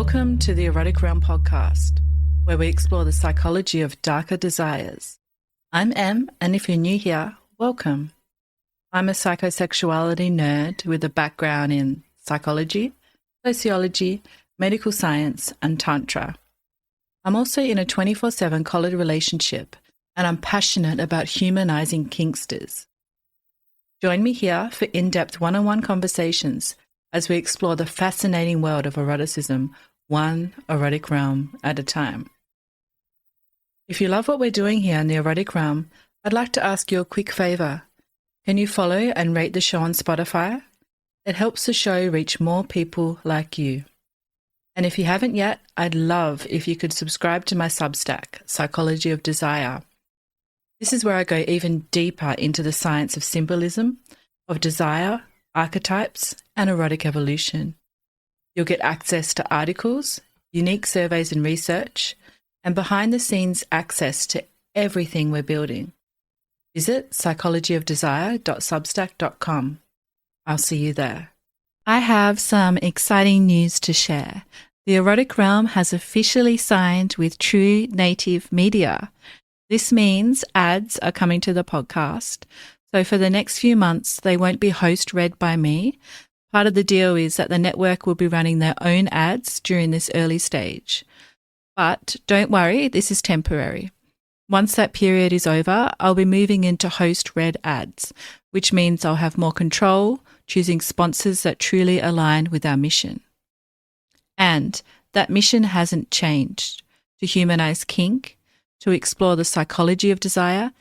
Welcome to the Erotic Realm podcast, where we explore the psychology of darker desires. I'm Em, and if you're new here, welcome. I'm a psychosexuality nerd with a background in psychology, sociology, medical science, and Tantra. I'm also in a 24/7 collared relationship, and I'm passionate about humanizing kinksters. Join me here for in-depth one-on-one conversations as we explore the fascinating world of eroticism, one erotic realm at a time. If you love what we're doing here in the Erotic Realm, I'd like to ask you a quick favour. Can you follow and rate the show on Spotify? It helps the show reach more people like you. And if you haven't yet, I'd love if you could subscribe to my Substack, Psychology of Desire. This is where I go even deeper into the science of symbolism, of desire, archetypes, and erotic evolution. You'll get access to articles, unique surveys and research, and behind-the-scenes access to everything we're building. Visit psychologyofdesire.substack.com. I'll see you there. I have some exciting news to share. The Erotic Realm has officially signed with True Native Media. This means ads are coming to the podcast. So for the next few months, they won't be host-read by me. Part of the deal is that the network will be running their own ads during this early stage. But don't worry, this is temporary. Once that period is over, I'll be moving into host-read ads, which means I'll have more control, choosing sponsors that truly align with our mission. And that mission hasn't changed: to humanize kink, to explore the psychology of desire,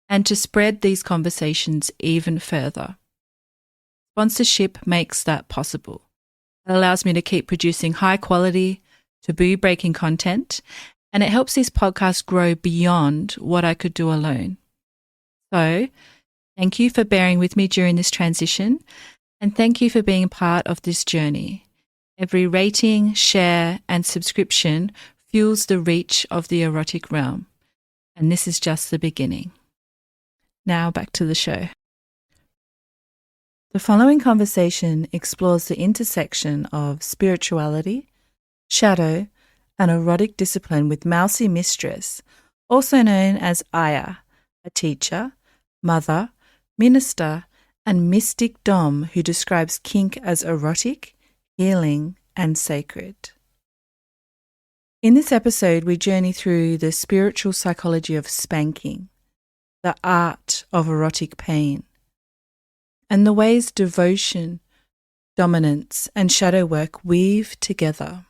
and to spread these conversations even further. Sponsorship makes that possible. It allows me to keep producing high quality, taboo-breaking content, and it helps this podcast grow beyond what I could do alone. So, thank you for bearing with me during this transition, and thank you for being part of this journey. Every rating, share, and subscription fuels the reach of the Erotic Realm, and this is just the beginning. Now back to the show. The following conversation explores the intersection of spirituality, shadow, and erotic discipline with MousyMistress, also known as Aya, a teacher, mother, minister, and mystic Domme who describes kink as erotic, healing, and sacred. In this episode, we journey through the spiritual psychology of spanking, the art of erotic pain, and the ways devotion, dominance, and shadow work weave together.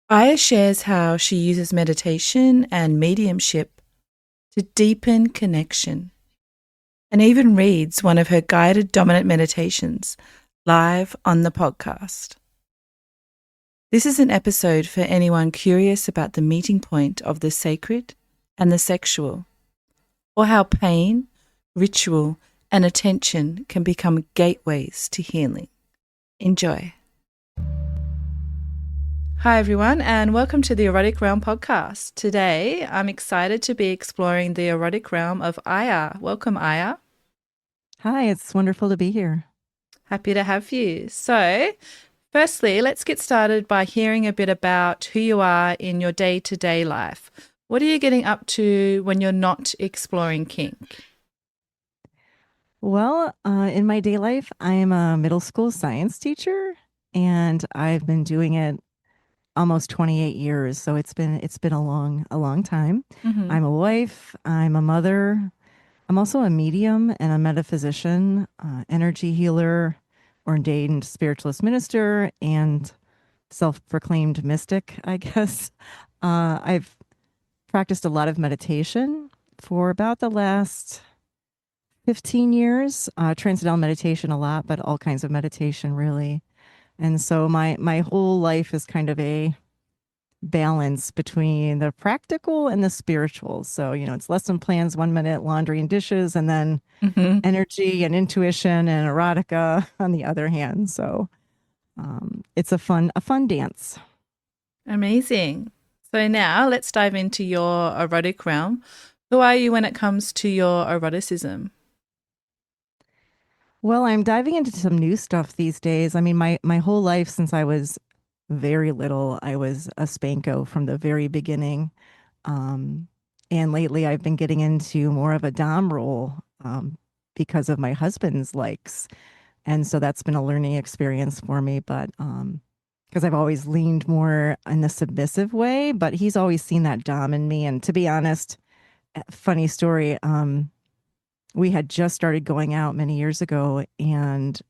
Aya shares how she uses meditation and mediumship to deepen connection, and even reads one of her guided dominant meditations live on the podcast. This is an episode for anyone curious about the meeting point of the sacred and the sexual, or how pain, ritual, and attention can become gateways to healing. Enjoy. Hi everyone, and welcome to the Erotic Realm podcast. Today, I'm excited to be exploring the erotic realm of Aya. Welcome, Aya. Hi, it's wonderful to be here. Happy to have you. So, firstly, let's get started by hearing a bit about who you are in your day-to-day life. What are you getting up to when you're not exploring kink? Well, in my day life, I am a middle school science teacher, and I've been doing it almost 28 years. So it's been a long time. Mm-hmm. I'm a wife. I'm a mother. I'm also a medium and a metaphysician, energy healer, ordained spiritualist minister, and self-proclaimed mystic, I guess. I've practiced a lot of meditation for about the last 15 years, transcendental meditation a lot, but all kinds of meditation really. And so my whole life is kind of a balance between the practical and the spiritual. So, it's lesson plans 1 minute, laundry and dishes, and then energy and intuition and erotica on the other hand. So it's a fun dance. Amazing. So now let's dive into your erotic realm. Who are you when it comes to your eroticism? Well, I'm diving into some new stuff these days. I mean, my whole life since I was very little, I was a Spanko from the very beginning. Um, and lately I've been getting into more of a Dom role because of my husband's likes. And so that's been a learning experience for me. But because I've always leaned more in the submissive way, but he's always seen that Dom in me. And to be honest, funny story, we had just started going out many years ago, and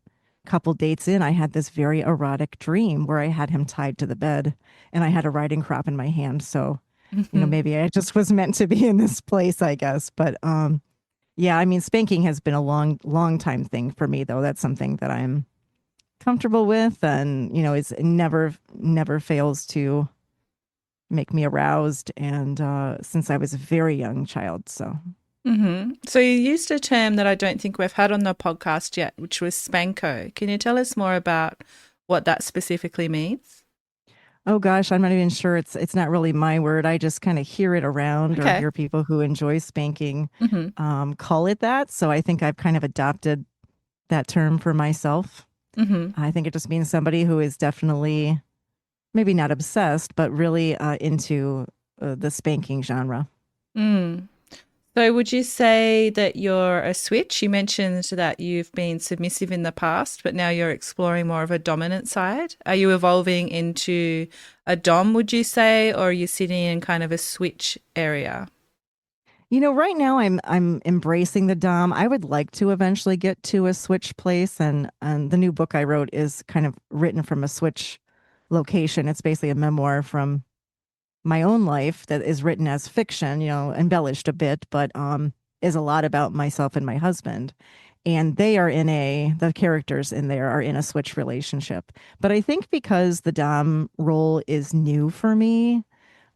couple dates in, I had this very erotic dream where I had him tied to the bed and I had a riding crop in my hand. So, Mhm. maybe I just was meant to be in this place, I guess. But yeah, I mean, spanking has been a long time thing for me, though. That's something that I'm comfortable with, and it's never fails to make me aroused. And since I was a very young child, so. So you used a term that I don't think we've had on the podcast yet, which was Spanko. Can you tell us more about what that specifically means? Oh gosh, I'm not even sure. It's not really my word. I just kind of hear it around or Okay. hear people who enjoy spanking hmm call it that. So I think I've kind of adopted that term for myself. hmm I think it just means somebody who is definitely maybe not obsessed, but really into the spanking genre. Mm. So would you say that you're a switch? You mentioned that you've been submissive in the past, but now you're exploring more of a dominant side. Are you evolving into a dom, would you say, or are you sitting in kind of a switch area? Right now I'm embracing the Dom. I would like to eventually get to a switch place, and the new book I wrote is kind of written from a switch location. It's basically a memoir from my own life that is written as fiction, embellished a bit, but is a lot about myself and my husband. And the characters in there are in a switch relationship. But I think because the Dom role is new for me,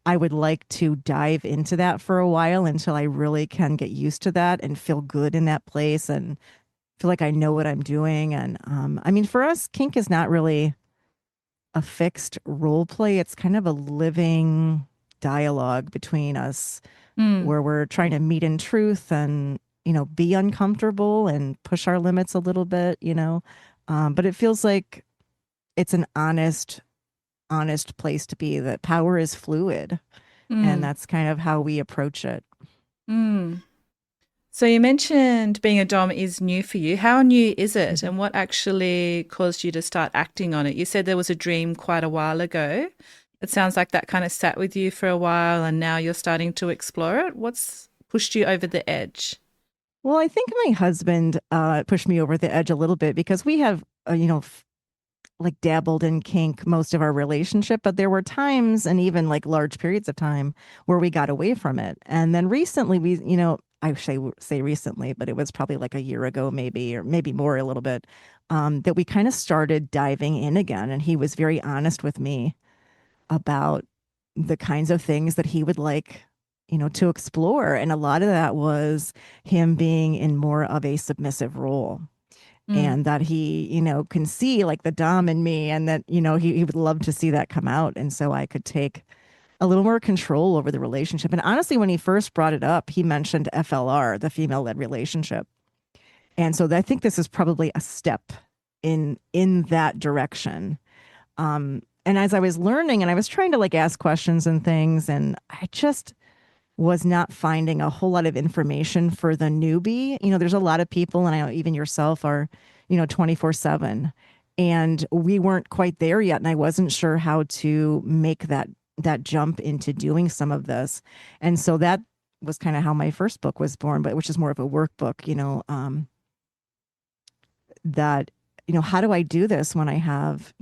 I would like to dive into that for a while until I really can get used to that and feel good in that place and feel like I know what I'm doing. And I mean, for us, kink is not really a fixed role play. It's kind of a living dialogue between us Mm, where we're trying to meet in truth and, be uncomfortable and push our limits a little bit. But it feels like it's an honest place to be, that power is fluid. And mm, that's kind of how we approach it. mm. So you mentioned being a dom is new for you. How new is it, Mhm. and what actually caused you to start acting on it? You said there was a dream quite a while ago. It sounds like that kind of sat with you for a while, and now you're starting to explore it. What's pushed you over the edge? Well, I think my husband pushed me over the edge a little bit because we have, like dabbled in kink most of our relationship, but there were times and even like large periods of time where we got away from it. And then recently I say recently, but it was probably like a year ago, maybe, or maybe more a little bit, that we kind of started diving in again. And he was very honest with me about the kinds of things that he would like, to explore. And a lot of that was him being in more of a submissive role, Mm, and that he, can see like the Dom in me, and that, he would love to see that come out. And so I could take a little more control over the relationship. And honestly, when he first brought it up, he mentioned FLR, the female led relationship. And so I think this is probably a step in that direction. And as I was learning and I was trying to like ask questions and things, and I just was not finding a whole lot of information for the newbie. There's a lot of people, and I know even yourself are, 24/7. And we weren't quite there yet. And I wasn't sure how to make that jump into doing some of this. And so that was kind of how my first book was born, but which is more of a workbook, that, how do I do this when I have,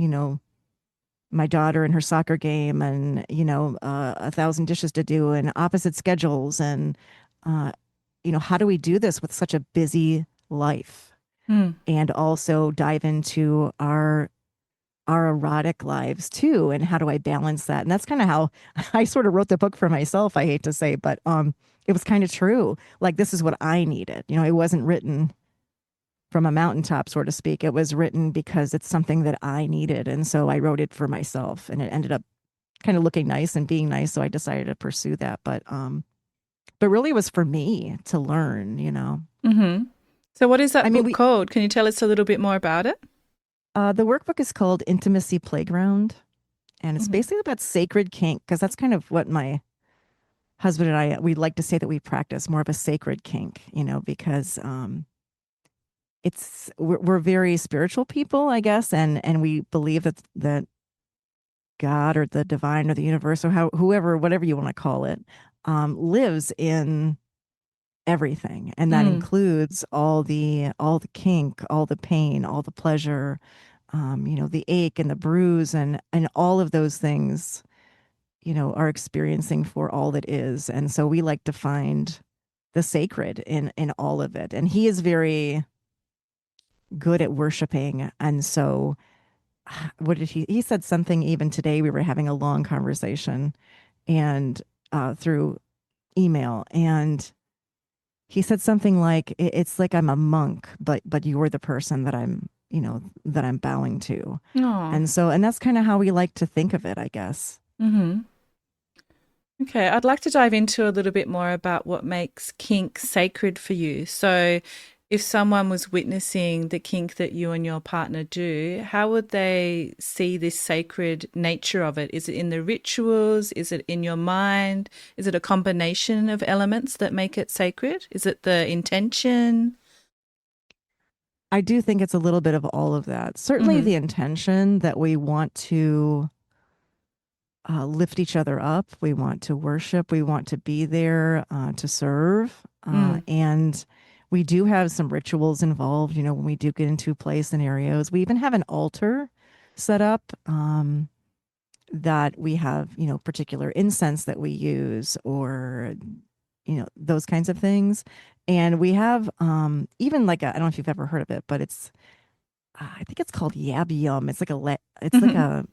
my daughter and her soccer game, and 1,000 dishes to do and opposite schedules, and uh, how do we do this with such a busy life mm, and also dive into our erotic lives too, and how do I balance that? And that's kind of how I sort of wrote the book for myself, I hate to say, but it was kind of true. Like, this is what I needed. It wasn't written from a mountaintop, so to speak. It was written because it's something that I needed. And so I wrote it for myself, and it ended up kind of looking nice and being nice. So I decided to pursue that. But really it was for me to learn. hmm So what is I that mean, book called? Can you tell us a little bit more about it? the workbook is called Intimacy Playground. And it's Hmm. basically about sacred kink, because that's kind of what my husband and I, we like to say that we practice more of a sacred kink, because we're very spiritual people, I guess, and we believe that God or the divine or the universe or whoever, whatever you want to call it, lives in everything, and that Mm. includes all the kink, all the pain, all the pleasure, the ache and the bruise, and all of those things, are experiencing for all that is. And so we like to find the sacred in all of it. And he is very good at worshiping. And so what did he said something even today, we were having a long conversation and through email, and he said something like, It's like I'm a monk, but you're the person that I'm bowing to." Oh. And that's kind of how we like to think of it, I guess. Hmm. Okay, I'd like to dive into a little bit more about what makes kink sacred for you. So, if someone was witnessing the kink that you and your partner do, how would they see this sacred nature of it? Is it in the rituals? Is it in your mind? Is it a combination of elements that make it sacred? Is it the intention? I do think it's a little bit of all of that. Certainly Mm-hmm. the intention that we want to lift each other up, we want to worship, we want to be there to serve. Mm. And we do have some rituals involved, when we do get into play scenarios. We even have an altar set up that we have, particular incense that we use, or those kinds of things. And we have even like I don't know if you've ever heard of it, but I think it's called Yab Yum. It's like Mm-hmm. a,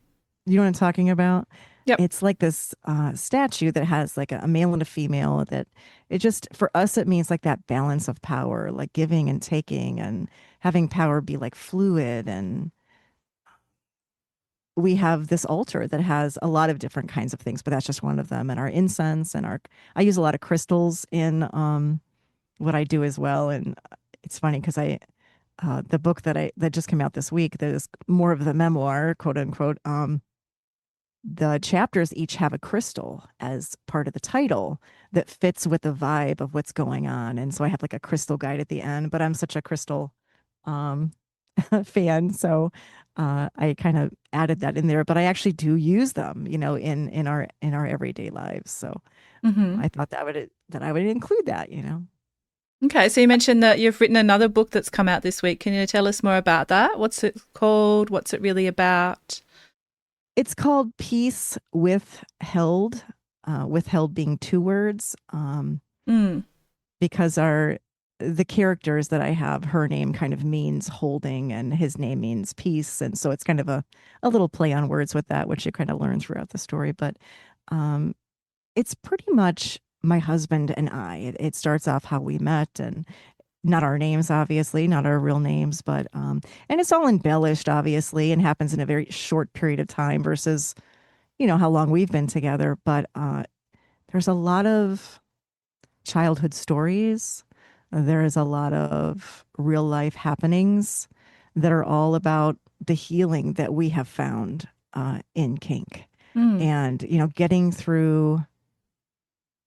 you know what I'm talking about? Yep. It's like this statue that has like a male and a female, that it just, for us, it means like that balance of power, like giving and taking, and having power be like fluid. And we have this altar that has a lot of different kinds of things, but that's just one of them. And our incense and I use a lot of crystals in what I do as well. And it's funny because the book that just came out this week, that is more of the memoir, quote unquote. The chapters each have a crystal as part of the title that fits with the vibe of what's going on. And so I have like a crystal guide at the end, but I'm such a crystal um, fan. So I kind of added that in there, but I actually do use them, in our everyday lives. So Mm-hmm. I thought that I would include that. Okay, so you mentioned that you've written another book that's come out this week. Can you tell us more about that? What's it called? What's it really about? It's called Peace Withheld, withheld being two words, Mm. because the characters that I have, her name kind of means holding, and his name means peace, and so it's kind of a little play on words with that, which you kind of learn throughout the story. But um, it's pretty much my husband and I. It starts off how we met, and not our names, obviously, not our real names, but and it's all embellished, obviously, and happens in a very short period of time versus how long we've been together. But there's a lot of childhood stories. There is a lot of real life happenings that are all about the healing that we have found in kink, Mm. and getting through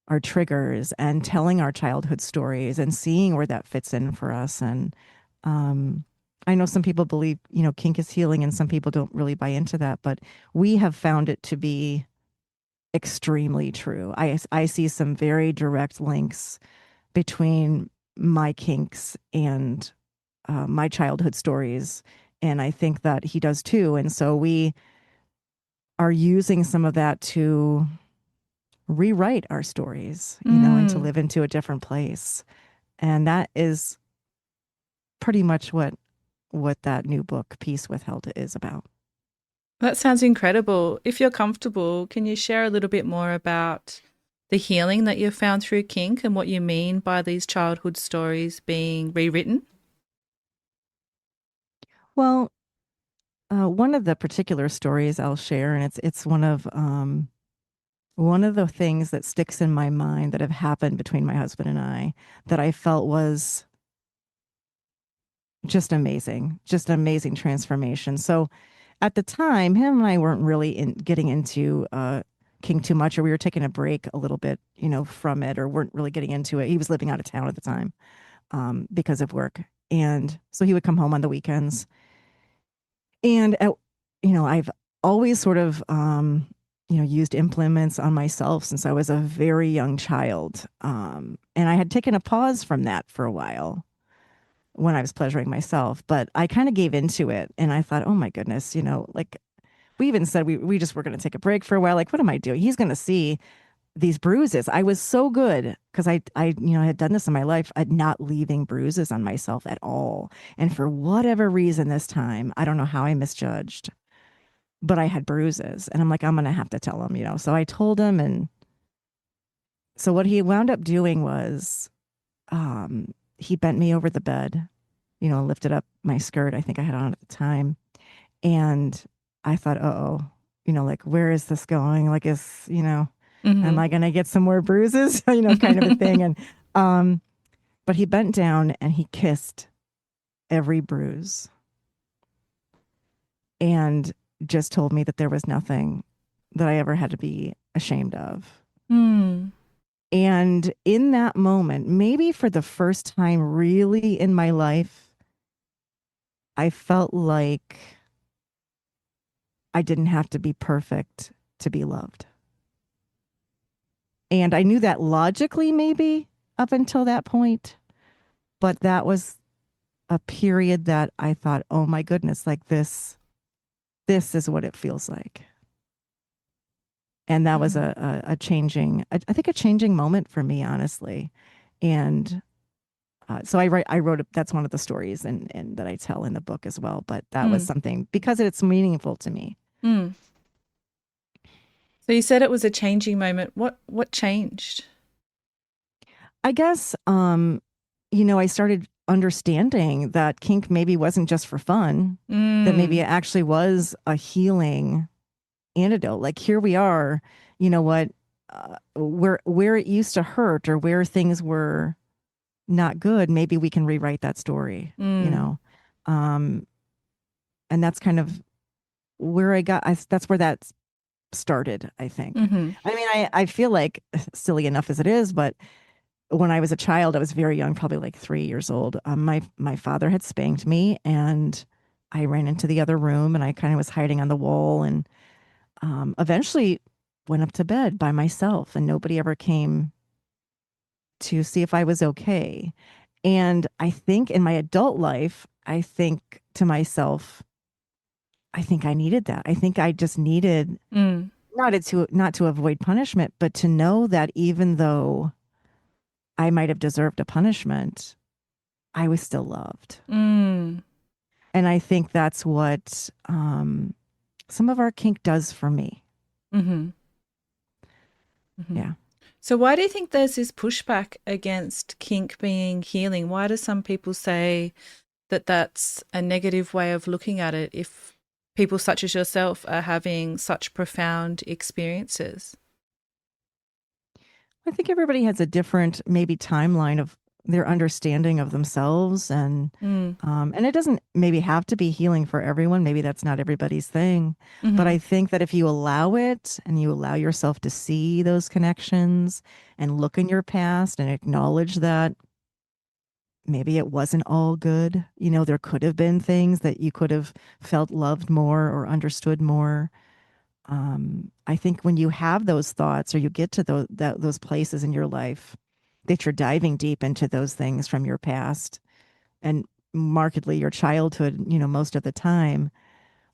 our triggers and telling our childhood stories and seeing where that fits in for us. And um, I know some people believe kink is healing, and some people don't really buy into that, but we have found it to be extremely true. I see some very direct links between my kinks and my childhood stories. And I think that he does too. And so we are using some of that to rewrite our stories, and to Mm. live into a different place. And that is pretty much what that new book, Peace Withheld, is about. That sounds incredible. If you're comfortable, can you share a little bit more about the healing that you've found through kink and what you mean by these childhood stories being rewritten? Well, one of the particular stories I'll share, and it's one of the things that sticks in my mind that have happened between my husband and I, that I felt was just amazing transformation. So at the time, him and I weren't really getting into kink too much, or we were taking a break a little bit, from it, or weren't really getting into it. He was living out of town at the time because of work. And so he would come home on the weekends. And, I've always sort of, used implements on myself since I was a very young child. And I had taken a pause from that for a while when I was pleasuring myself, but I kind of gave into it. And I thought, oh my goodness, like we even said we just were going to take a break for a while. Like, what am I doing? He's going to see these bruises. I was so good because I had done this in my life at not leaving bruises on myself at all. And for whatever reason this time, I don't know how I misjudged, but I had bruises. And I'm like, I'm going to have to tell him. So I told him. And so what he wound up doing was he bent me over the bed, lifted up my skirt. I think I had on at the time. And I thought, oh, like, where is this going? Like, am Mm-hmm. I going to get some more bruises? Kind of a thing. And, but he bent down and he kissed every bruise and just told me that there was nothing that I ever had to be ashamed of. Mm. And in that moment, maybe for the first time really in my life, I felt like I didn't have to be perfect to be loved. And I knew that logically, maybe up until that point, but that was a period that I thought, oh my goodness, like this is what it feels like. And that was Mm. a changing, I think a changing moment for me, honestly. And so I wrote, that's one of the stories and that I tell in the book as well. But that was Mm. something because it's meaningful to me. Mm. So you said it was a changing moment. What changed? I guess, I started understanding that kink maybe wasn't just for fun, that maybe Mm. it actually was a healing antidote. Like here we are, you know what, where it used to hurt or where things were not good, maybe we can rewrite that story, Mm. um, and that's kind of where that's where that started, I think. Mm-hmm. I mean, I feel like silly enough as it is, but when I was a child, I was very young, probably like 3 years old. My father had spanked me, and I ran into the other room, and I kind of was hiding on the wall, and eventually went up to bed by myself, and nobody ever came to see if I was okay. And I think in my adult life, I think to myself, I think I needed that. I think I just needed Mm. not to avoid punishment, but to know that even though I might have deserved a punishment, I was still loved. Mm. And I think that's what some of our kink does for me. Mm-hmm. Mm-hmm. Yeah. So why do you think there's this pushback against kink being healing? Why do some people say that that's a negative way of looking at it if people such as yourself are having such profound experiences? I think everybody has a different maybe timeline of their understanding of themselves Mm. and it doesn't maybe have to be healing for everyone. Maybe that's not everybody's thing. But Mm-hmm. I think that if you allow it and you allow yourself to see those connections and look in your past and acknowledge that maybe it wasn't all good, there could have been things that you could have felt loved more or understood more. I think when you have those thoughts or you get to those places in your life that you're diving deep into those things from your past and markedly your childhood, most of the time,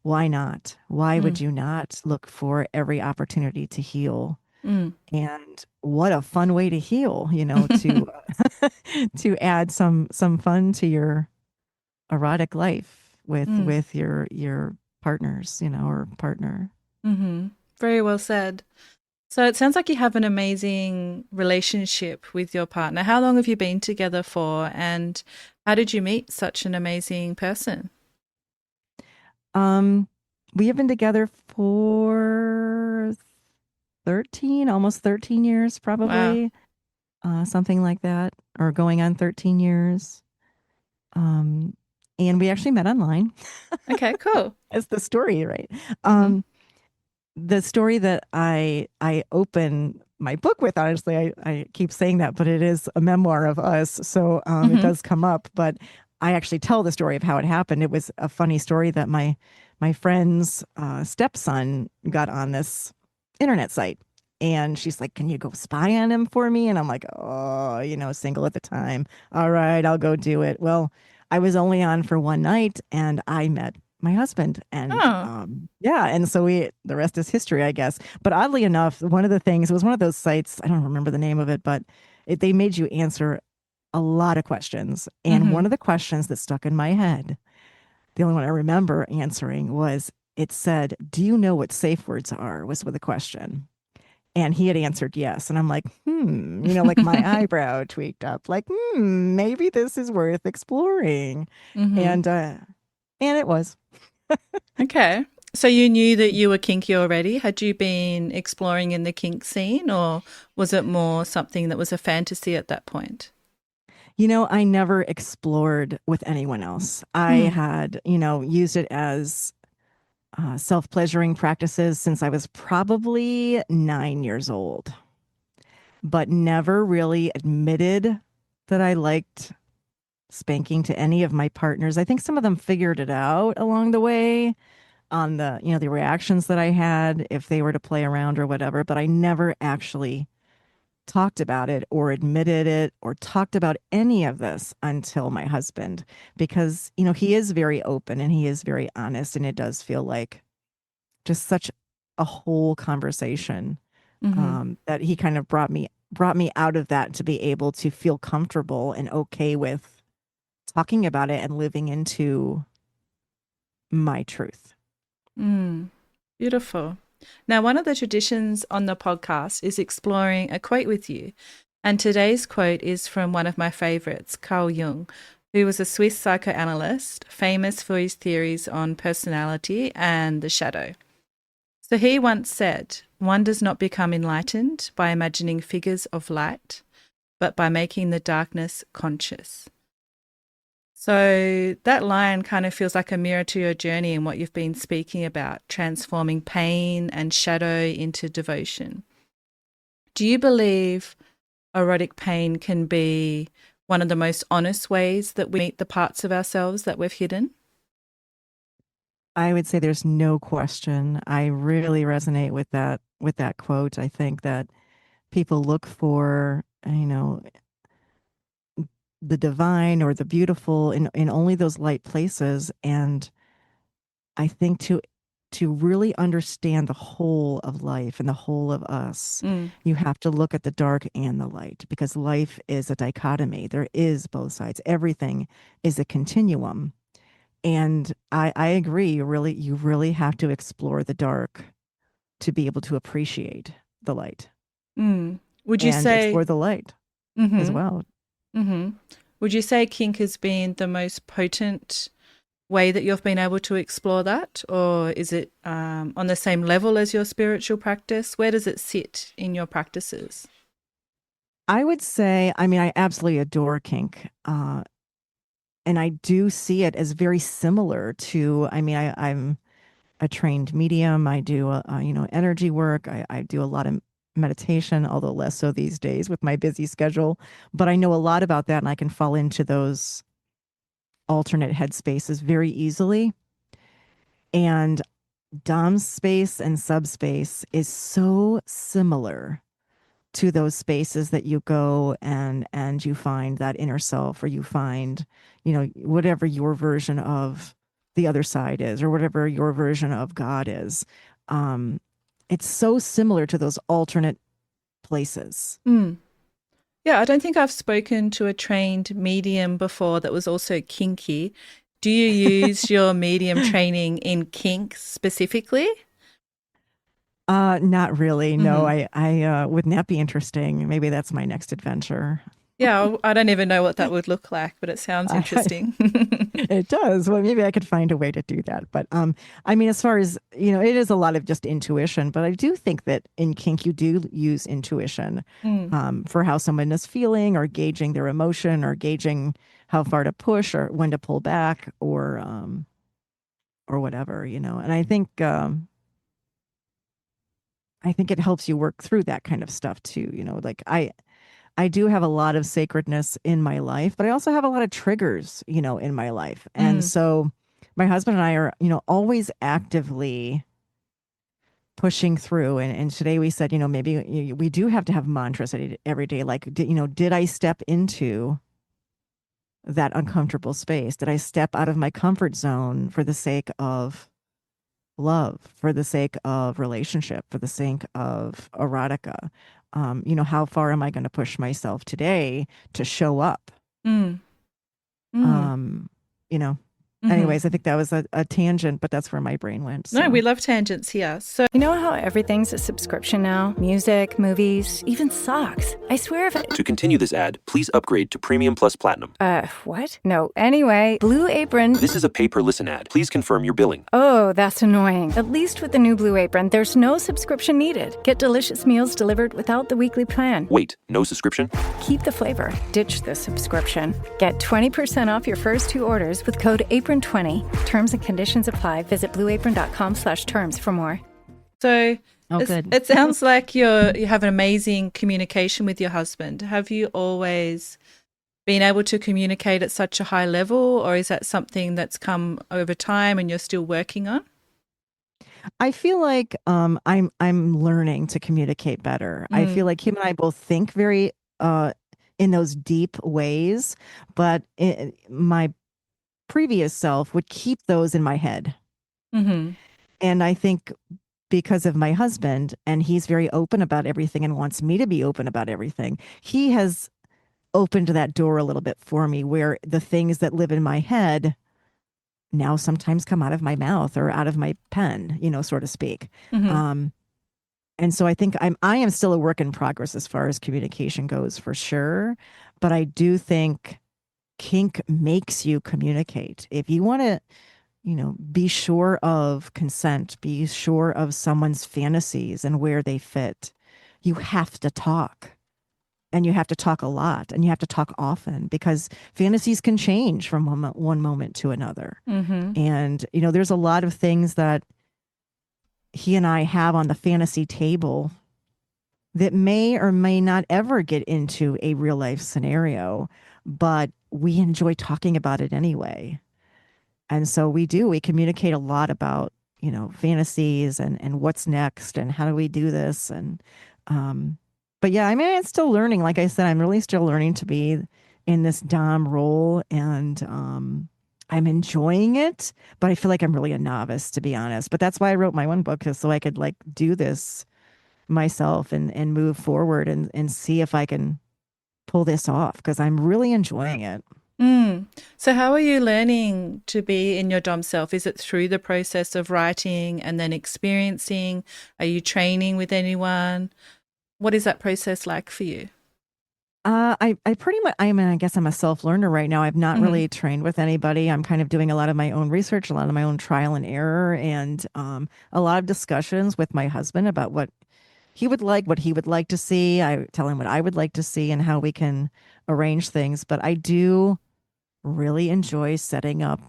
why not? Why would Mm. you not look for every opportunity to heal? Mm. And what a fun way to heal, to to add some fun to your erotic life with Mm. your partners, or partner. Mm-hmm. Very well said. So it sounds like you have an amazing relationship with your partner. How long have you been together for, and how did you meet such an amazing person? Um, we have been together for 13, almost 13 years, Wow. probably, something like that, or going on 13 years. Um, and we actually met online. Okay, cool. As the story, right? Mm-hmm. Um, the story that I open my book with, honestly, I keep saying that, but it is a memoir of us, so it Mm-hmm. does come up. But I actually tell the story of how it happened. It was a funny story that my friend's stepson got on this internet site, and she's like, "Can you go spy on him for me?" And I'm like, "Oh, single at the time. All right, I'll go do it." Well, I was only on for one night, and I met my husband, and Oh. yeah, and so the rest is history, I guess. But oddly enough, one of the things, it was one of those sites, I don't remember the name of it, but they made you answer a lot of questions, and Mm-hmm. one of the questions that stuck in my head, the only one I remember answering, was, it said, "Do you know what safe words are?" was with a question. And he had answered yes. And I'm like, like my eyebrow tweaked up, like, maybe this is worth exploring. Mm-hmm. And it was. Okay. So you knew that you were kinky already? Had you been exploring in the kink scene, or was it more something that was a fantasy at that point? I never explored with anyone else. I Hmm. had, used it as self pleasuring practices since I was probably 9 years old, but never really admitted that I liked spanking to any of my partners. I think some of them figured it out along the way on the reactions that I had if they were to play around or whatever, but I never actually talked about it or admitted it or talked about any of this until my husband, because he is very open and he is very honest, and it does feel like just such a whole conversation, Mm-hmm. that he kind of brought me out of that to be able to feel comfortable and okay with talking about it and living into my truth. Mm. Beautiful. Now, one of the traditions on the podcast is exploring a quote with you. And today's quote is from one of my favorites, Carl Jung, who was a Swiss psychoanalyst famous for his theories on personality and the shadow. So he once said, "One does not become enlightened by imagining figures of light, but by making the darkness conscious." So that line kind of feels like a mirror to your journey and what you've been speaking about, transforming pain and shadow into devotion. Do you believe erotic pain can be one of the most honest ways that we meet the parts of ourselves that we've hidden? I would say there's no question. I really resonate with that quote. I think that people look for, the divine or the beautiful in only those light places. And I think to really understand the whole of life and the whole of us, Mm, you have to look at the dark and the light, because life is a dichotomy. There is both sides. Everything is a continuum. And I agree. You really have to explore the dark to be able to appreciate the light, mm. Would you and say, explore the light as mm-hmm, well. mm-hmm. Would you say kink has been the most potent way that you've been able to explore that? Or is it on the same level as your spiritual practice? Where does it sit in your practices? I would say, I mean, I absolutely adore kink. And I do see it as very similar to, I mean, I'm a trained medium. I do, energy work. I do a lot of meditation, although less so these days with my busy schedule. But I know a lot about that, and I can fall into those alternate headspaces very easily. And Dom space and subspace is so similar to those spaces that you go and you find that inner self, or you find, whatever your version of the other side is, or whatever your version of God is. Um, it's so similar to those alternate places. Mm. Yeah, I don't think I've spoken to a trained medium before that was also kinky. Do you use your medium training in kink specifically? Not really. No, Mm-hmm. I wouldn't that be interesting? Maybe that's my next adventure. Yeah, I don't even know what that would look like, but it sounds interesting. It does. Well, maybe I could find a way to do that. But I mean, as far as, it is a lot of just intuition, but I do think that in kink you do use intuition Mm, for how someone is feeling or gauging their emotion or gauging how far to push or when to pull back or whatever, And I think it helps you work through that kind of stuff too, like I do have a lot of sacredness in my life, but I also have a lot of triggers, in my life. And mm, so my husband and I are, always actively pushing through. And today we said, maybe we do have to have mantras every day. Like, did I step into that uncomfortable space? Did I step out of my comfort zone for the sake of love, for the sake of relationship, for the sake of erotica? How far am I going to push myself today to show up? mm, mm, Um, you know, hmm. Anyways, I think that was a tangent, but that's where my brain went. No, we So love tangents here. So, You know how everything's a subscription now? Music, movies, even socks. I swear if I... To continue this ad, please upgrade to Premium Plus Platinum. What? No. Anyway, Blue Apron... This is a pay-per-listen ad. Please confirm your billing. Oh, that's annoying. At least with the new Blue Apron, there's no subscription needed. Get delicious meals delivered without the weekly plan. Wait, no subscription? Keep the flavor. Ditch the subscription. Get 20% off your first 2 orders with code APRON20. Terms and conditions apply. Visit blueapron.com/terms for more. so good. it sounds like you have an amazing communication with your husband. Have you always been able to communicate at such a high level, or is that something that's come over time and you're still working on? I feel like I'm learning to communicate better. I Mm, feel like him and I both think very in those deep ways, but my previous self would keep those in my head. mm-hmm, And I think because of my husband, and he's very open about everything and wants me to be open about everything, he has opened that door a little bit for me where the things that live in my head now sometimes come out of my mouth or out of my pen, so to speak. mm-hmm, Um, and so I think I am still a work in progress as far as communication goes for sure. But I do think kink makes you communicate. If you want to, be sure of consent, be sure of someone's fantasies and where they fit, you have to talk. And you have to talk a lot and you have to talk often because fantasies can change from one moment to another. mm-hmm, And, there's a lot of things that he and I have on the fantasy table that may or may not ever get into a real life scenario, but we enjoy talking about it anyway. And so we communicate a lot about, fantasies and what's next and how do we do this. Um, but yeah, I mean, it's still learning. Like I said, I'm really still learning to be in this Dom role and, I'm enjoying it, but I feel like I'm really a novice, to be honest. But that's why I wrote my one book, is so I could like do this myself and move forward and see if I can pull this off because I'm really enjoying it. mm. So how are you learning to be in your Dom self? Is it through the process of writing and then experiencing? Are you training with anyone? What is that process like for you? I pretty much, I guess I'm a self learner right now. I've not Mm-hmm, really trained with anybody. I'm kind of doing a lot of my own research, a lot of my own trial and error, and a lot of discussions with my husband about what he would like to see. I tell him what I would like to see and how we can arrange things. But I do really enjoy setting up,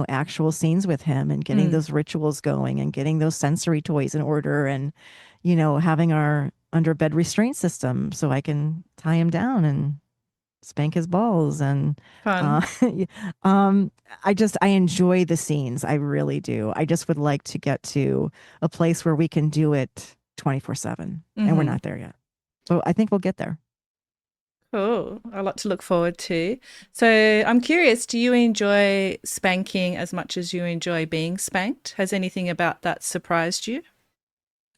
actual scenes with him and getting mm, those rituals going and getting those sensory toys in order and, having our under bed restraint system so I can tie him down and spank his balls and fun. uh um I enjoy the scenes. I really do. I just would like to get to a place where we can do it 24/7 and we're Mm-hmm. not there yet. So I think we'll get there. Cool. A lot to look forward to. So I'm curious, do you enjoy spanking as much as you enjoy being spanked? Has anything about that surprised you?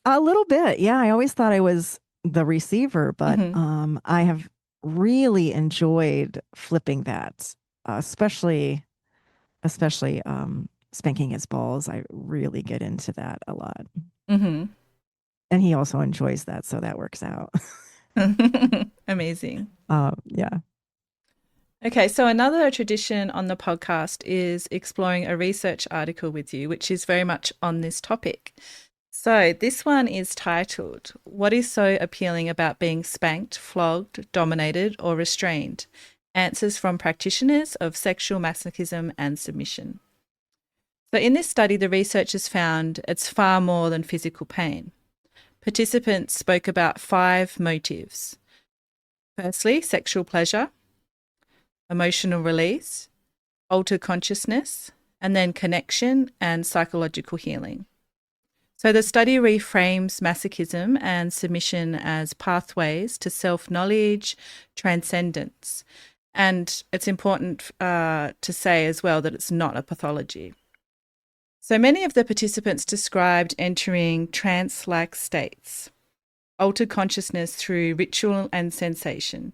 A little bit. Yeah, I always thought I was the receiver, but Mm-hmm. I have really enjoyed flipping that, especially spanking his balls. I really get into that a lot. Mm-hmm. And he also enjoys that, so that works out. Amazing. Yeah. Okay, so another tradition on the podcast is exploring a research article with you, which is very much on this topic. So this one is titled, What is so appealing about being spanked, flogged, dominated, or restrained? Answers from practitioners of sexual masochism and submission. So in this study, the researchers found it's far more than physical pain. Participants spoke about 5 motives. Firstly, sexual pleasure, emotional release, altered consciousness, and then connection and psychological healing. So the study reframes masochism and submission as pathways to self-knowledge, transcendence. And it's important to say as well that it's not a pathology. So many of the participants described entering trance-like states, altered consciousness through ritual and sensation.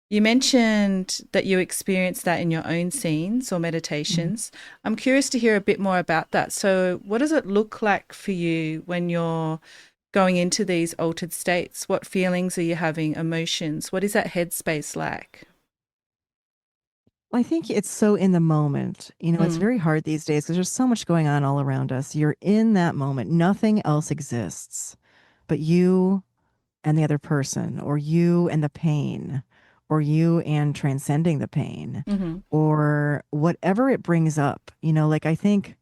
You mentioned that you experienced that in your own scenes or meditations. I'm curious to hear a bit more about that. So what does it look like for you when you're going into these altered states? What feelings are you having, emotions? What is that headspace like? I think it's so in the moment. It's very hard these days because there's so much going on all around us. You're in that moment. Nothing else exists but you and the other person, or you and the pain, or you and transcending the pain, Mm-hmm. or whatever it brings up. Like I think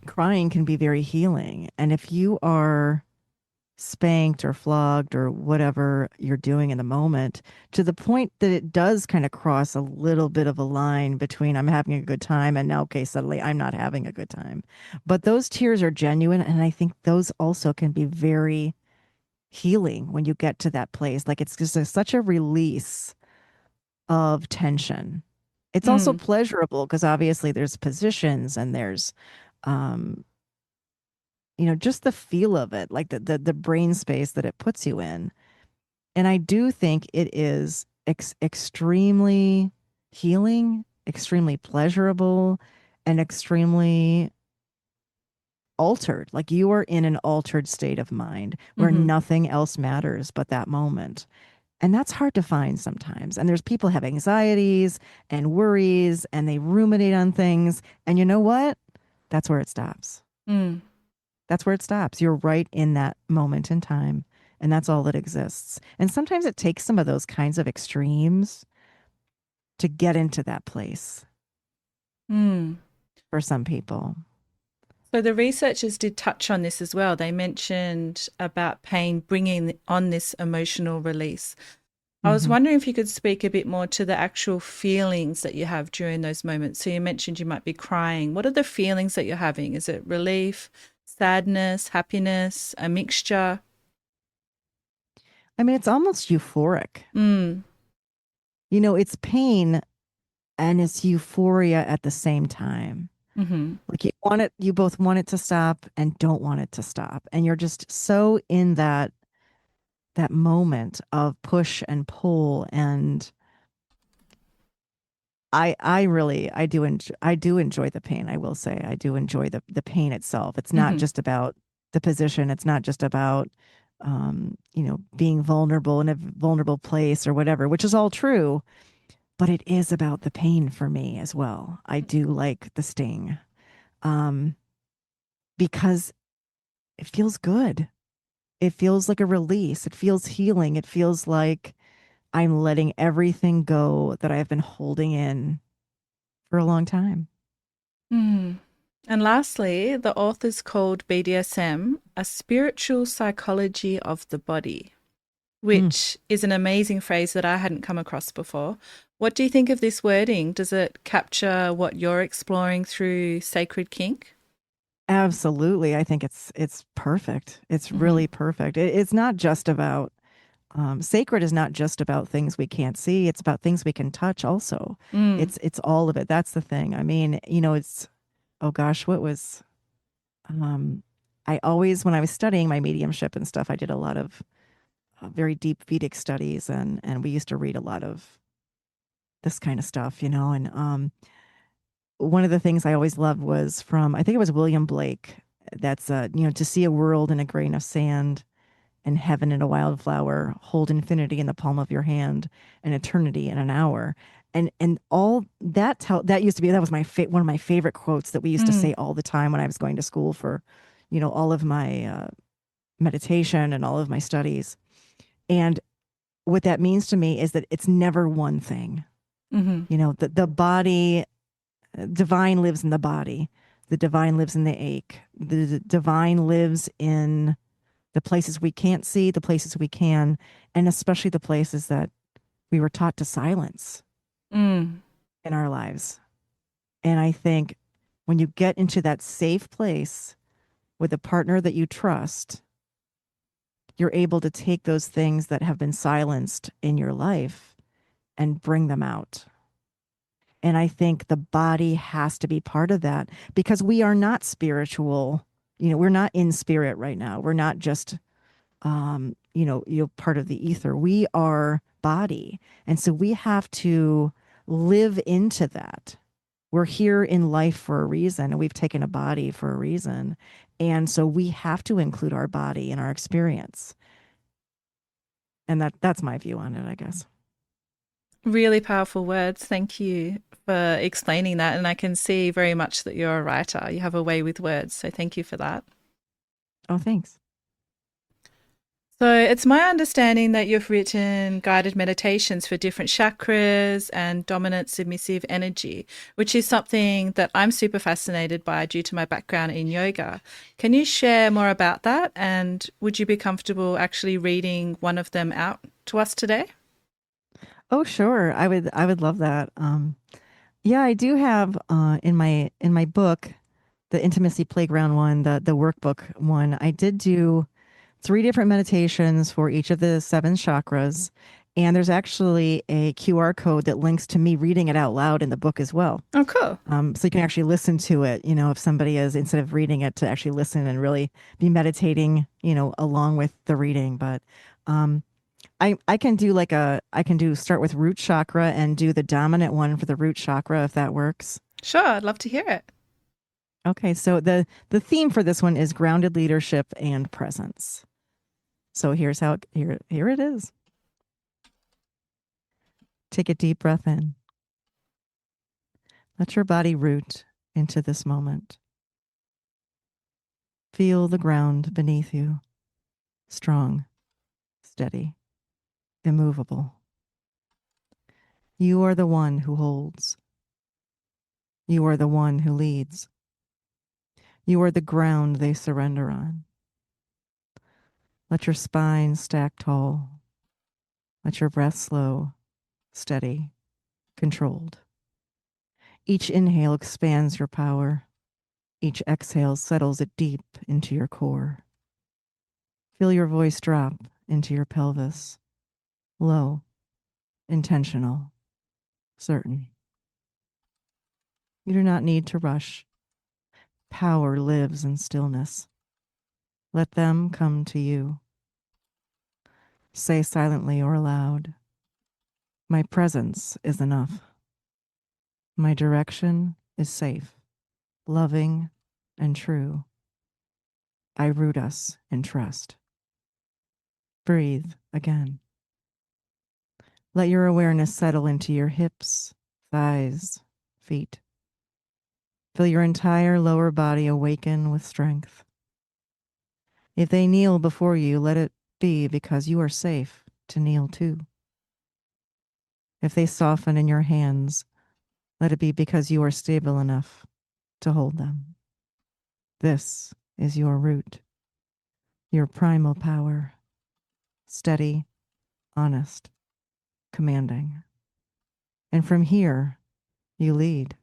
crying can be very healing. And if you are spanked or flogged or whatever you're doing in the moment, to the point that it does kind of cross a little bit of a line between I'm having a good time and now, okay, suddenly I'm not having a good time. But those tears are genuine. And I think those also can be very healing when you get to that place. Like it's just such a release of tension. It's also Mm. pleasurable because obviously there's positions and there's um just the feel of it, like the brain space that it puts you in. And I do think it is extremely healing, extremely pleasurable, and extremely altered. Like you are in an altered state of mind where Mm-hmm. nothing else matters but that moment. And that's hard to find sometimes. And there's people have anxieties and worries and they ruminate on things. And you know what? That's where it stops. Mm. That's where it stops. You're right in that moment in time. And that's all that exists. And sometimes it takes some of those kinds of extremes to get into that place Mm. for some people. So the researchers did touch on this as well. They mentioned about pain bringing on this emotional release. I was hmm wondering if you could speak a bit more to the actual feelings that you have during those moments. So you mentioned you might be crying. What are the feelings that you're having? Is it relief, sadness, happiness, a mixture? I mean, it's almost euphoric. Mm. It's pain and it's euphoria at the same time. Mm-hmm. Like you both want it to stop and don't want it to stop. And you're just so in that moment of push and pull. And I do enjoy the pain. I will say I do enjoy the pain itself. It's not Mm-hmm. just about the position. It's not just about being vulnerable in a vulnerable place or whatever, which is all true. But it is about the pain for me as well. I do like the sting, um, because it feels good. It feels like a release. It feels healing. It feels like I'm letting everything go that I've been holding in for a long time. Mm. And lastly, the authors called BDSM a spiritual psychology of the body, Mm. which is an amazing phrase that I hadn't come across before. What do you think of this wording? Does it capture what you're exploring through sacred kink? Absolutely. I think it's perfect. It's Mm-hmm. really perfect. It's not just about sacred is not just about things we can't see. It's about things we can touch also. Mm. It's all of it. That's the thing. I mean, it's oh gosh, what was I always when I was studying my mediumship and stuff, I did a lot of very deep Vedic studies and we used to read a lot of this kind of stuff, and one of the things I always loved was from I think it was William Blake. That's to see a world in a grain of sand and heaven in a wildflower, hold infinity in the palm of your hand, and eternity in an hour. And all that that used to be, that was one of my favorite quotes that we used to say all the time when I was going to school for, all of my meditation and all of my studies. And what that means to me is that it's never one thing. The body, divine lives in the body. The divine lives in the ache. The divine lives in the places we can't see, the places we can, and especially the places that we were taught to silence in our lives. And I think when you get into that safe place with a partner that you trust, you're able to take those things that have been silenced in your life and bring them out. And I think the body has to be part of that, because we are not spiritual. We're not in spirit right now. We're not just, part of the ether. We are body. And so we have to live into that. We're here in life for a reason, and we've taken a body for a reason. And so we have to include our body in our experience. And that's my view on it, I guess. Really powerful words. Thank you for explaining that. And I can see very much that you're a writer. You have a way with words. So thank you for that. Oh, thanks. So it's my understanding that you've written guided meditations for different chakras and dominant submissive energy, which is something that I'm super fascinated by due to my background in yoga. Can you share more about that? And would you be comfortable actually reading one of them out to us today? Oh, sure. I would love that. Yeah, I do have in my book, the Intimacy Playground one, the workbook one, I did do 3 different meditations for each of the 7 chakras. And there's actually a QR code that links to me reading it out loud in the book as well. Oh, cool. So you can actually listen to it, if somebody is, instead of reading it, to actually listen and really be meditating, along with the reading. But I can do start with root chakra and do the dominant one for the root chakra, if that works. Sure, I'd love to hear it. Okay, so the theme for this one is grounded leadership and presence. So here's how here it is. Take a deep breath in. Let your body root into this moment. Feel the ground beneath you, strong, steady, immovable. You are the one who holds. You are the one who leads. You are the ground they surrender on. Let your spine stack tall. Let your breath slow, steady, controlled. Each inhale expands your power. Each exhale settles it deep into your core. Feel your voice drop into your pelvis. Low, intentional, certain. You do not need to rush. Power lives in stillness. Let them come to you. Say silently or aloud, my presence is enough. My direction is safe, loving, and true. I root us in trust. Breathe again. Let your awareness settle into your hips, thighs, feet. Feel your entire lower body awaken with strength. If they kneel before you, let it be because you are safe to kneel too. If they soften in your hands, let it be because you are stable enough to hold them. This is your root, your primal power, steady, honest, commanding. And from here, you lead.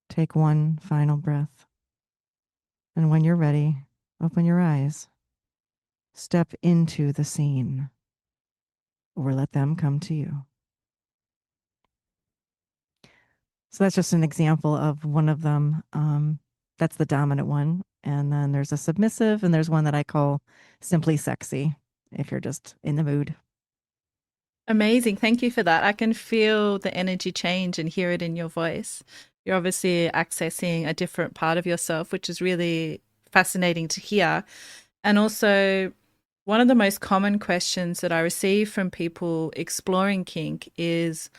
Take one final breath. And when you're ready, open your eyes. Step into the scene, or let them come to you. So that's just an example of one of them. That's the dominant one. And then there's a submissive, and there's one that I call simply sexy, if you're just in the mood. Amazing. Thank you for that. I can feel the energy change and hear it in your voice. You're obviously accessing a different part of yourself, which is really fascinating to hear. And also, one of the most common questions that I receive from people exploring kink is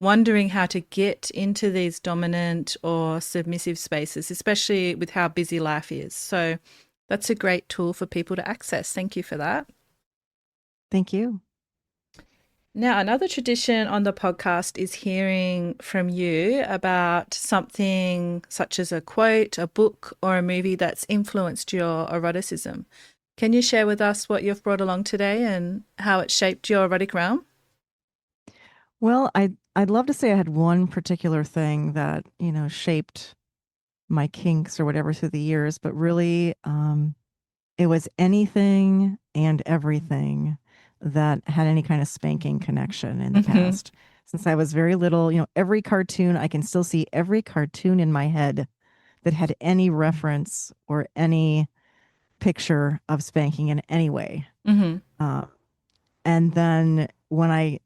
wondering how to get into these dominant or submissive spaces, especially with how busy life is. So that's a great tool for people to access. Thank you for that. Thank you. Now, another tradition on the podcast is hearing from you about something such as a quote, a book, or a movie that's influenced your eroticism. Can you share with us what you've brought along today and how it shaped your erotic realm? Well, I'd love to say I had one particular thing that, shaped my kinks or whatever through the years, but really it was anything and everything that had any kind of spanking connection in the past. Since I was very little, every cartoon, I can still see every cartoon in my head that had any reference or any picture of spanking in any way. Uh, and then when I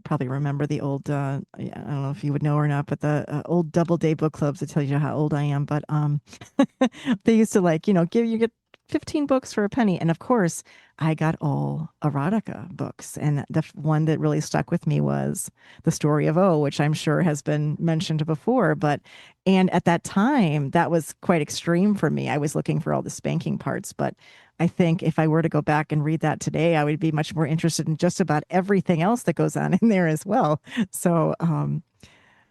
probably remember the old, I don't know if you would know or not, but the old Doubleday book clubs that tell you how old I am. But they used to get 15 books for a penny. And of course, I got all erotica books. And the one that really stuck with me was The Story of O, which I'm sure has been mentioned before. And at that time, that was quite extreme for me. I was looking for all the spanking parts. But I think if I were to go back and read that today, I would be much more interested in just about everything else that goes on in there as well. So, I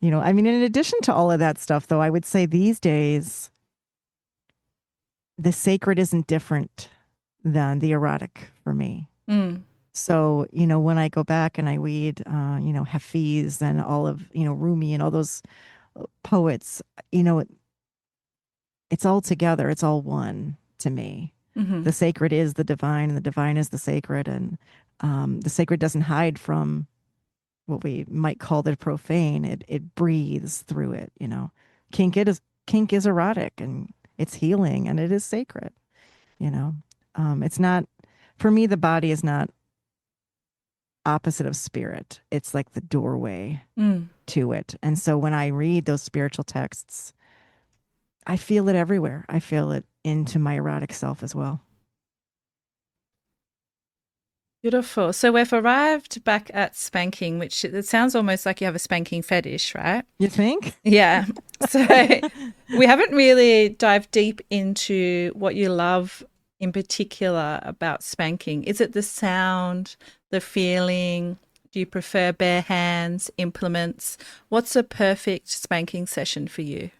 mean, in addition to all of that stuff, though, I would say these days, the sacred isn't different than the erotic for me. So, when I go back and I read, Hafiz and all of, Rumi and all those poets, it's all together. It's all one to me. The sacred is the divine and the divine is the sacred. And the sacred doesn't hide from what we might call the profane. It breathes through it, Kink is erotic and it's healing and it is sacred, It's not, for me, the body is not opposite of spirit. It's like the doorway to it. And so when I read those spiritual texts, I feel it everywhere. I feel it into my erotic self as well. Beautiful. So we've arrived back at spanking, which it sounds almost like you have a spanking fetish, right? You think? Yeah. So we haven't really dived deep into what you love in particular about spanking. Is it the sound, the feeling? Do you prefer bare hands, implements? What's a perfect spanking session for you?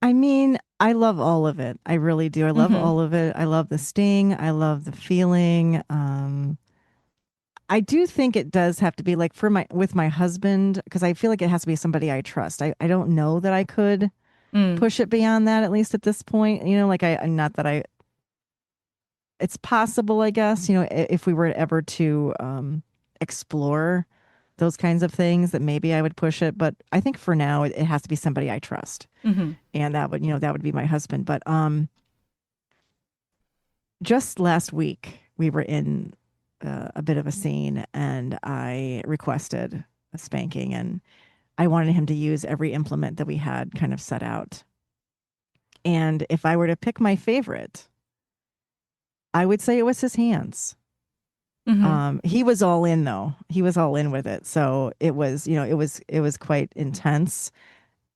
I mean, I love all of it. I really do. I love all of it. I love the sting. I love the feeling. I do think it does have to be like with my husband, because I feel like it has to be somebody I trust. I don't know that I could push it beyond that, at least at this point. Not that it's possible, I guess, if we were ever to explore those kinds of things, that maybe I would push it. But I think for now, it has to be somebody I trust. And that would be my husband. But just last week, we were in a bit of a scene and I requested a spanking and I wanted him to use every implement that we had kind of set out. And if I were to pick my favorite, I would say it was his hands. He was all in though. He was all in with it. So it was quite intense.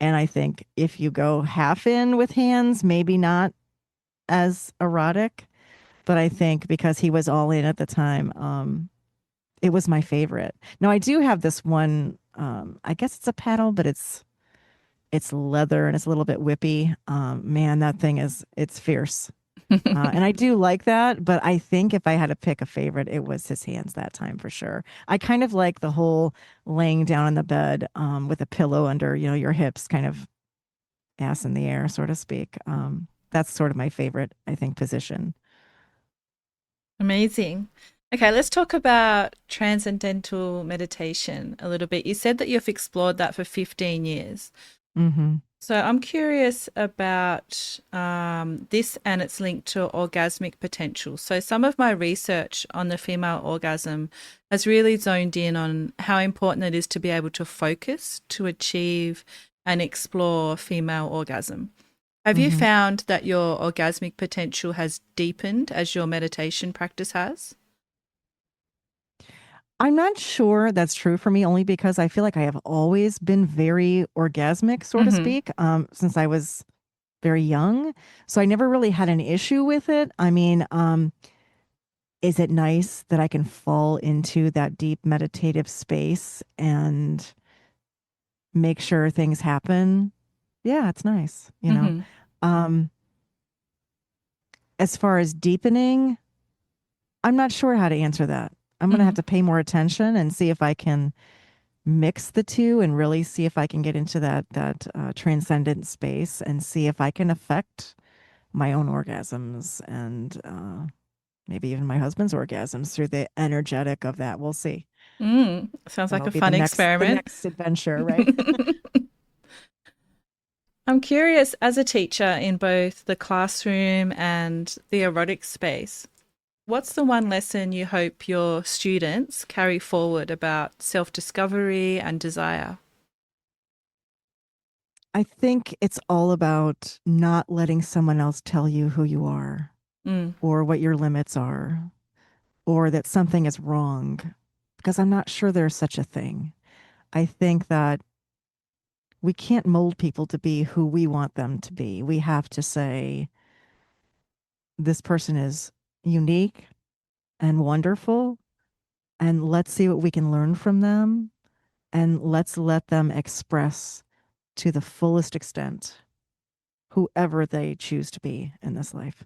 And I think if you go half in with hands, maybe not as erotic, but I think because he was all in at the time, it was my favorite. Now I do have this one, I guess it's a paddle, but it's leather and it's a little bit whippy. Man, that thing it's fierce. And I do like that, but I think if I had to pick a favorite, it was his hands that time for sure. I kind of like the whole laying down in the bed with a pillow under, your hips, kind of ass in the air, so to speak. That's sort of my favorite, I think, position. Amazing. Okay, let's talk about transcendental meditation a little bit. You said that you've explored that for 15 years. So I'm curious about this and its link to orgasmic potential. So some of my research on the female orgasm has really zoned in on how important it is to be able to focus to achieve and explore female orgasm. Have you Mhm. found that your orgasmic potential has deepened as your meditation practice has? I'm not sure that's true for me, only because I feel like I have always been very orgasmic, so to Mm-hmm. speak, since I was very young. So I never really had an issue with it. I mean, is it nice that I can fall into that deep meditative space and make sure things happen? Yeah, it's nice, you know. Mm-hmm. Um, as far as deepening, I'm not sure how to answer that. I'm going to Mm-hmm. have to pay more attention and see if I can mix the two and really see if I can get into that transcendent space and see if I can affect my own orgasms and maybe even my husband's orgasms through the energetic of that. We'll see. Sounds like That'll a be the fun the experiment. next adventure, right? I'm curious, as a teacher in both the classroom and the erotic space, what's the one lesson you hope your students carry forward about self-discovery and desire? I think it's all about not letting someone else tell you who you are Mm, or what your limits are or that something is wrong, because I'm not sure there's such a thing. I think that we can't mold people to be who we want them to be. We have to say, this person is unique and wonderful, and let's see what we can learn from them, and let's let them express to the fullest extent whoever they choose to be in this life.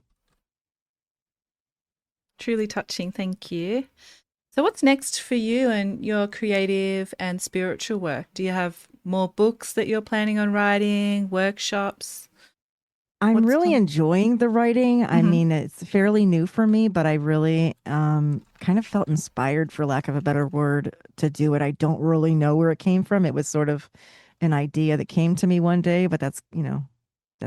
truly touching, thank you. So, what's next for you and your creative and spiritual work? Do you have more books that you're planning on writing, workshops? I'm What's really come? enjoying the writing. I Mm-hmm. mean, it's fairly new for me, but I really kind of felt inspired, for lack of a better word, to do it. I don't really know where it came from. It was sort of an idea that came to me one day, but that's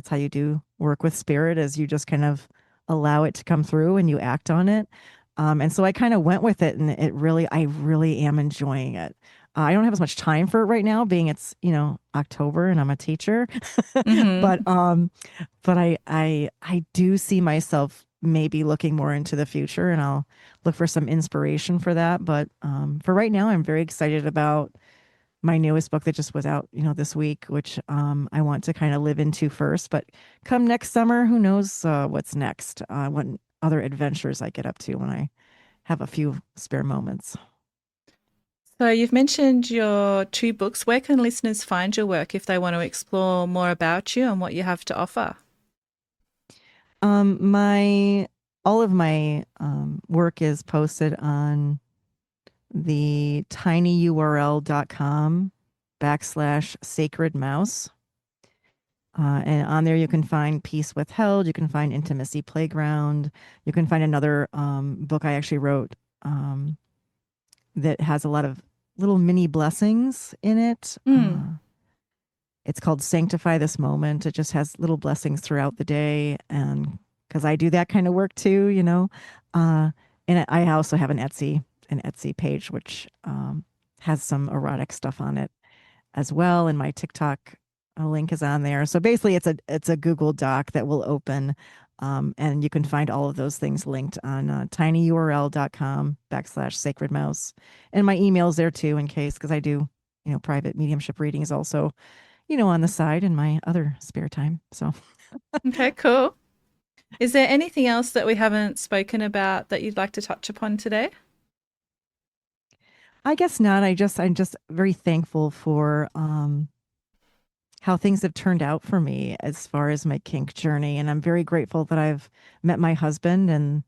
how you do work with spirit, is you just kind of allow it to come through and you act on it. And so I kind of went with it, and I really am enjoying it. I don't have as much time for it right now, being it's October and I'm a teacher, Mm-hmm. but I do see myself maybe looking more into the future, and I'll look for some inspiration for that. But for right now, I'm very excited about my newest book that just was out, this week, which I want to kind of live into first. But come next summer, who knows what's next? What other adventures I get up to when I have a few spare moments. So, you've mentioned your two books. Where can listeners find your work if they want to explore more about you and what you have to offer? My all of my work is posted on the tinyurl.com/sacred mouse. And on there, you can find Peace Withheld. You can find Intimacy Playground. You can find another book I actually wrote that has a lot of little mini blessings in it. Mm. It's called Sanctify This Moment. It just has little blessings throughout the day. And because I do that kind of work too, Uh, and I also have an Etsy page, which has some erotic stuff on it as well. And my TikTok link is on there. So basically, it's a Google Doc that will open, and you can find all of those things linked on tinyurl.com/sacred mouse. And my email's there too, in case, because I do private mediumship readings also, on the side in my other spare time. So Okay, cool. Is there anything else that we haven't spoken about that you'd like to touch upon today? I guess not. I'm just very thankful for how things have turned out for me as far as my kink journey. And I'm very grateful that I've met my husband and,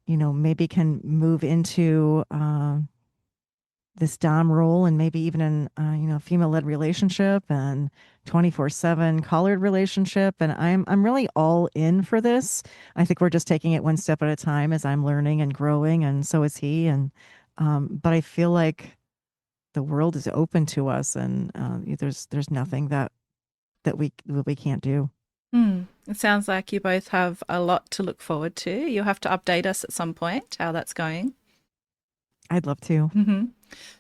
maybe can move into this Dom role, and maybe even in, female led relationship and 24/7 collared relationship. And I'm really all in for this. I think we're just taking it one step at a time as I'm learning and growing. And so is he. And, but I feel like the world is open to us, and there's nothing that we can't do. It sounds like you both have a lot to look forward to. You'll have to update us at some point how that's going. I'd love to. Hmm.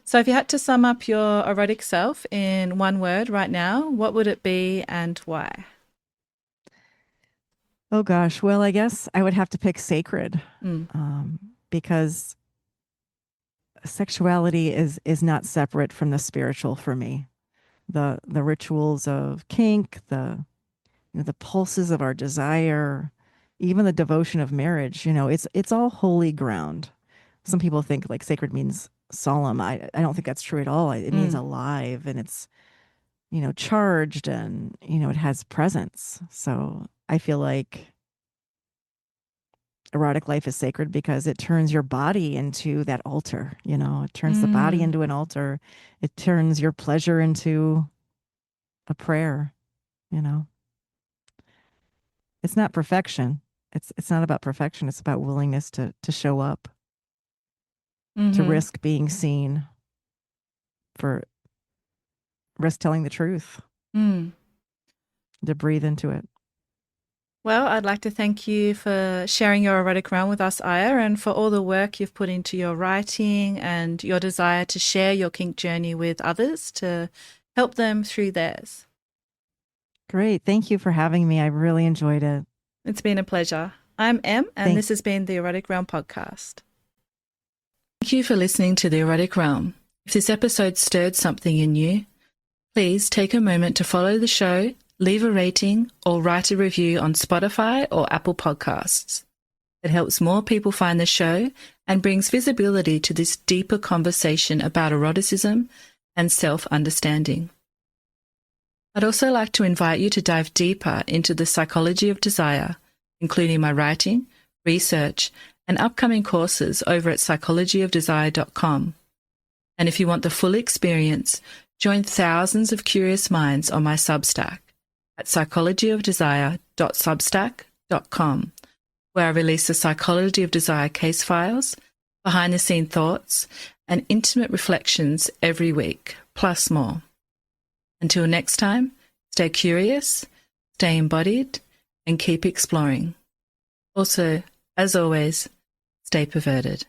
So, if you had to sum up your erotic self in one word right now, what would it be and why? Oh gosh. Well, I guess I would have to pick sacred, because sexuality is not separate from the spiritual for me. The rituals of kink, the pulses of our desire, even the devotion of marriage. It's all holy ground. Some people think like sacred means solemn. I don't think that's true at all. It means alive, and it's charged, and it has presence. So I feel like erotic life is sacred because it turns your body into that altar. It turns the body into an altar. It turns your pleasure into a prayer. It's not perfection. It's not about perfection. It's about willingness to show up, to risk being seen, for risk telling the truth, to breathe into it. Well, I'd like to thank you for sharing your erotic realm with us, Aya, and for all the work you've put into your writing and your desire to share your kink journey with others to help them through theirs. Great. Thank you for having me. I really enjoyed it. It's been a pleasure. I'm Em, and this has been the Erotic Realm podcast. Thank you for listening to the Erotic Realm. If this episode stirred something in you, please take a moment to follow the show, leave a rating, or write a review on Spotify or Apple Podcasts. It helps more people find the show and brings visibility to this deeper conversation about eroticism and self-understanding. I'd also like to invite you to dive deeper into the psychology of desire, including my writing, research, and upcoming courses over at psychologyofdesire.com. And if you want the full experience, join thousands of curious minds on my Substack at psychologyofdesire.substack.com, where I release the Psychology of Desire case files, behind-the-scene thoughts, and intimate reflections every week, plus more. Until next time, stay curious, stay embodied, and keep exploring. Also, as always, stay perverted.